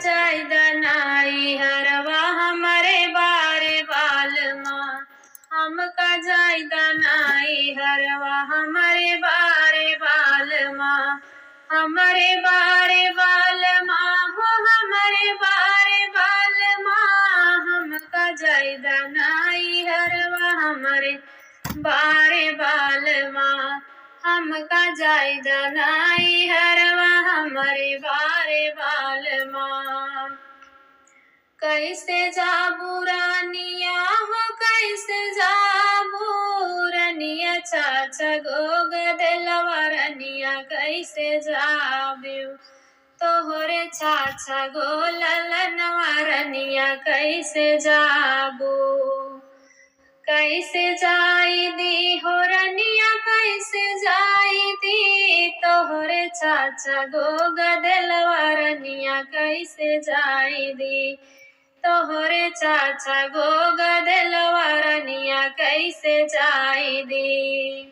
जायदा नाई हरवा हमारे बारे बाल माँ, हमका जायदा नाई हरवा हमारे बारे बाल माँ, हमारे बारे बाल माँ हो हमारे बारे बाल माँ, हमका जायदा नाई हरवा हमारे बारे बाल माँ, हमका जायदा नाई हरवा हमारे बारे बाल माँ। कैसे जाबू रानिया हो कैसे जाबू रनिया चाचा गोग दिलवा रनिया कैसे जाबू तोहरे चाचा गो ललनवा रनिया कैसे जाबू, कैसे जाई दी हो रनिया कैसे जाई दी तोहरे चाचा गो गदलवा रनिया कैसे जाई दी तोहरे चाचा गो गदलवा रनिया कैसे जाई दी।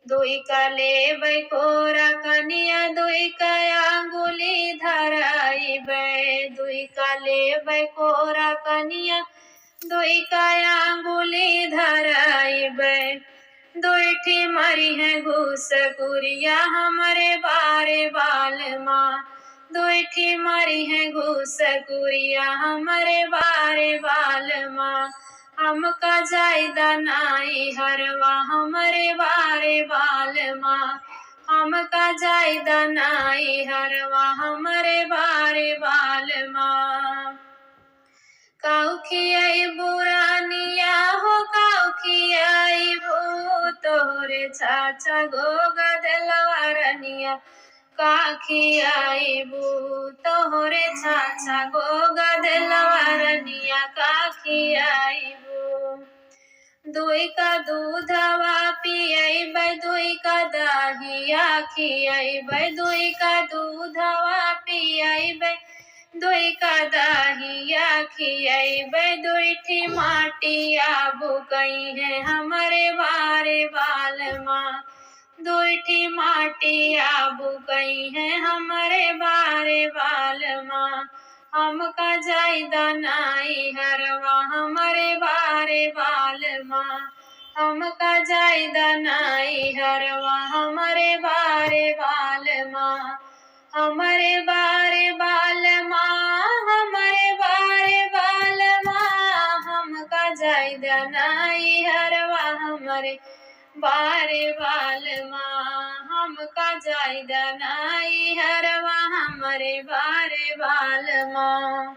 दुई का लेबै कोरा कनिया दुई का अंगुली धराइबै, दुई का लेबै कोरा कनिया दुई का अंगुली धराइबै, दुईठी मरी है घूस कुरिया हमारे बारे बाल माँ, दुईठी मरी है घूस कुरिया हमारे बारे बाल माँ, हमका जायदा नाई हरवा हमारे बारे बाल माँ, हमका जायदा नाई हरवा हमारे बारे बाल माँ। काऊ खियाइबू रानिया हो काऊ खियाइबू तोहरे चाचा गो गदलवा रनिया का खियाइबू तोहरे चाचा गो गदलवा रनिया का खियाइबू। दुई का दूधवा पियबै दुई का दहिया खियबै, दुई का दूधवा पियबै दुई का दहिया खियबै, दुईठी माटिया बुकई है हमारे बारे बाल माँ, दुईठी माटिया बुकई है हमारे बारे बाल माँ, हमका जायदा नाई हरवा हमारे बारे बाल माँ, हमका जायदा नाई हरवा हमारे बारे बाल माँ, हमारे बारे बाल माँ, हमारे बारे बाल माँ, हमका जायदा नाई हरवा हमारे बारे बाल माँ, हमका जायदा नाई हरवा हमारे बारे बाल माँ।